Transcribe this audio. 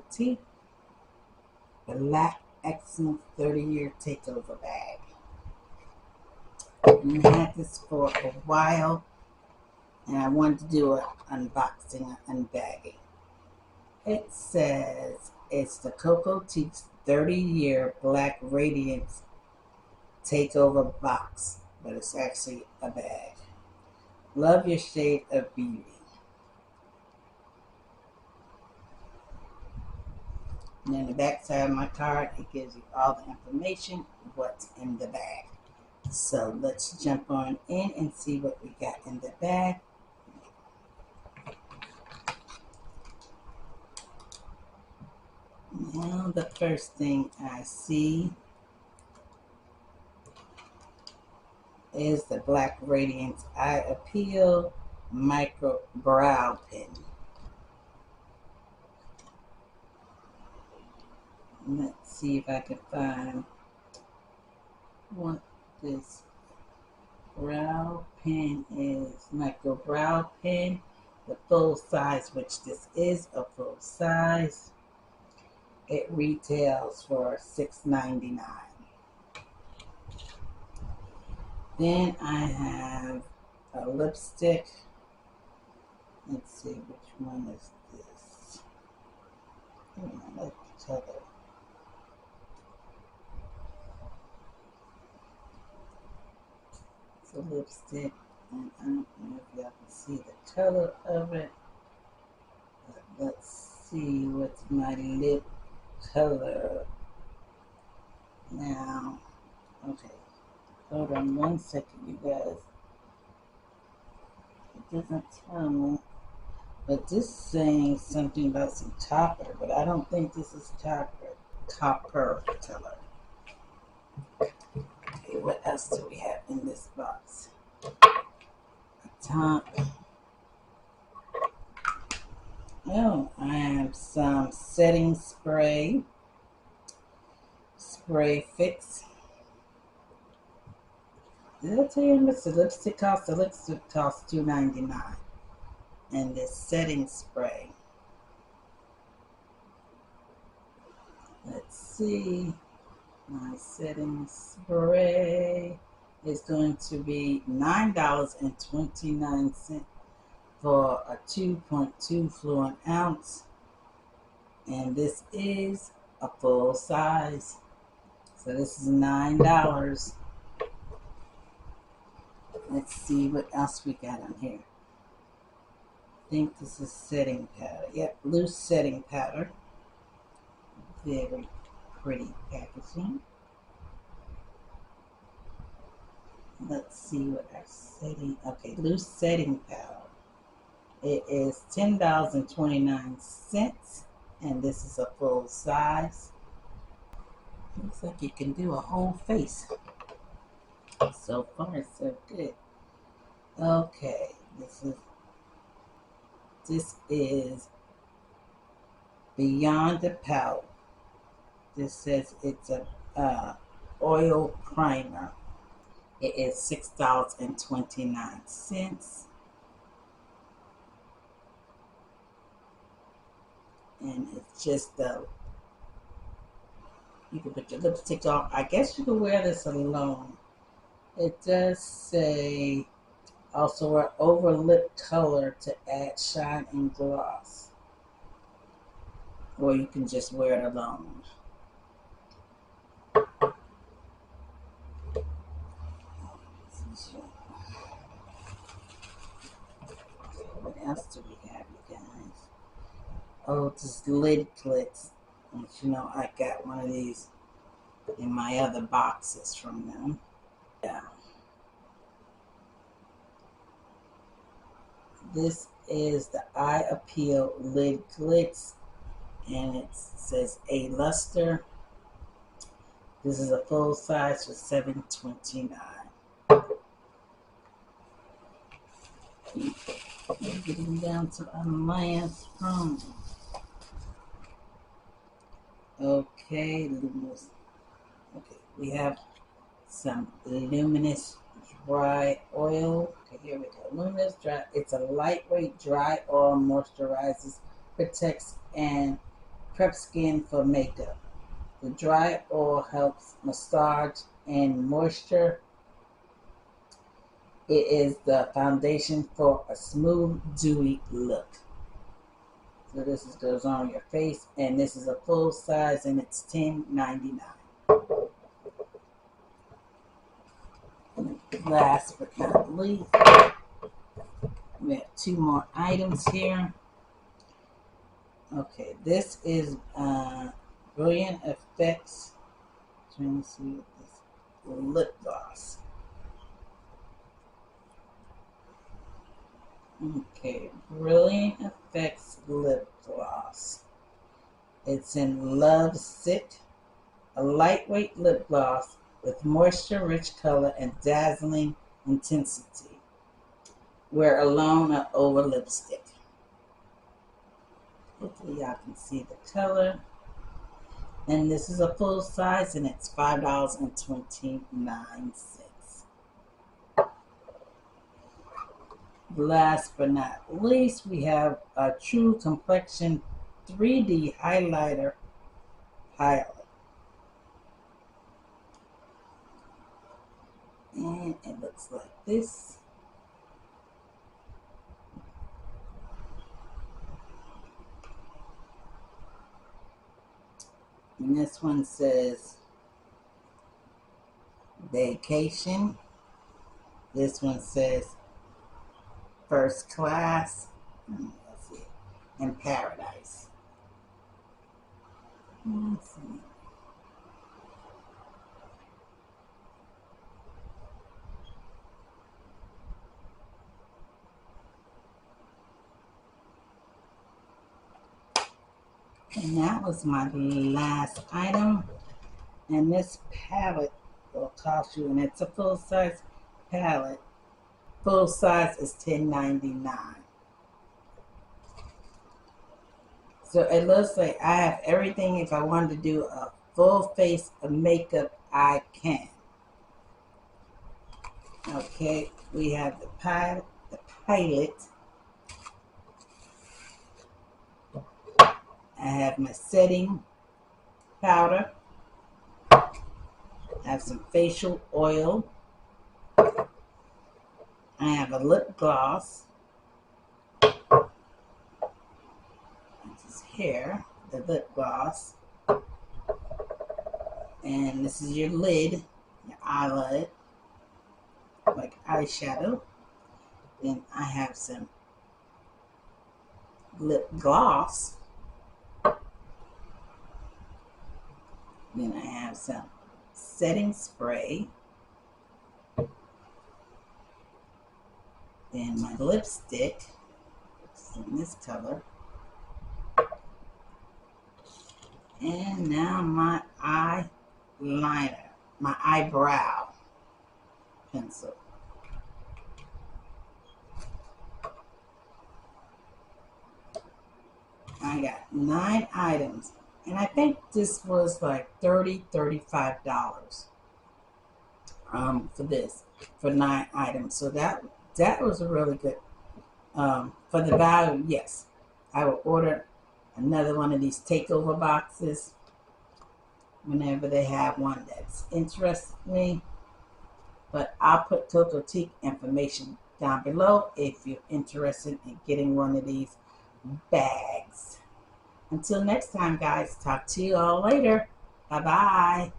Cocotique Black Excellent 30-Year Takeover bag. And I had this for a while, and I wanted to do an unboxing and unbagging. It says it's the Cocotique 30-Year Black Radiance Takeover box, but it's actually a bag. Love your shade of beauty. And then the back side of my card, it gives you all the information, what's in the bag. So let's jump on in and see what we got in the bag. Now the first thing I see is the Black Radiance Eye Appeal Micro Brow Pen. Let's see if I can find what this brow pen is. Micro brow pen, the full size, which this is a full size. It retails for $6.99. Then I have a lipstick. Let's see, which one is this? I like the color. It's a lipstick, and I don't know if y'all can see the color of it. But let's see what's my lip color now. Okay, hold on one second, you guys. It doesn't tell me, but this is saying something about some copper, but I don't think this is copper color. Okay, what else do we have in this box? Top. Oh, I have some setting spray fix. Did I tell you how much the lipstick costs? The lipstick costs $2.99. And this setting spray, let's see, my setting spray is going to be $9.29 for a 2.2 fluid ounce, and this is a full size, so this is $9. Let's see what else we got on here. I think this is setting powder. Yep, loose setting powder. Very pretty packaging. Let's see what our setting. Okay, loose setting powder. It is $10.29, and this is a full size. Looks like you can do a whole face. So far, so good. Okay, this is Beyond the Pout. This says it's a oil primer. It is $6.29. And it's just you can put your lipstick on. I guess you can wear this alone. It does say also wear over lip color to add shine and gloss. Or you can just wear it alone. What else do we have, you guys? Oh, this lid clips. And you know, I got one of these in my other boxes from them. Yeah. This is the Eye Appeal Lid Glitz, and it says A Luster. This is a full size for $7.29. Getting down to our last room. Okay, luminous. Okay, we have some luminous dry oil. Okay, here we go. Luminous dry. It's a lightweight dry oil, moisturizes, protects, and prep skin for makeup. The dry oil helps massage and moisture. It is the foundation for a smooth, dewy look. So this goes on your face, and this is a full size, and it's $10.99. Last but not least, we have two more items here. Okay, this is Brilliant Effects. Trying to see what this lip gloss. Okay, Brilliant Effects lip gloss. It's in Love Sick, a lightweight lip gloss with moisture-rich color and dazzling intensity. Wear alone or over lipstick. Hopefully y'all can see the color. And this is a full size, and it's $5.29. Last but not least, we have a True Complexion 3D highlighter highlight. And it looks like this. And this one says Vacation. This one says First Class. Let's see. And Paradise. Let's see. And that was my last item. And this palette will cost you, and it's a full size palette. Full size is $10.99. So it looks like I have everything. If I wanted to do a full face of makeup, I can. Okay, we have the pilot. I have my setting powder. I have some facial oil. I have a lip gloss. This is here, the lip gloss. And this is your lid, your eyelid, like eyeshadow. Then I have some lip gloss. Then I have some setting spray. Then my lipstick, it's in this color. And now my eyeliner, my eyebrow pencil. I got 9 items. And I think this was like $35 for this, for 9 items. So that was a really good, for the value. Yes, I will order another one of these takeover boxes whenever they have one that's interested me. But I'll put Cocotique information down below if you're interested in getting one of these bags. Until next time, guys, talk to you all later. Bye-bye.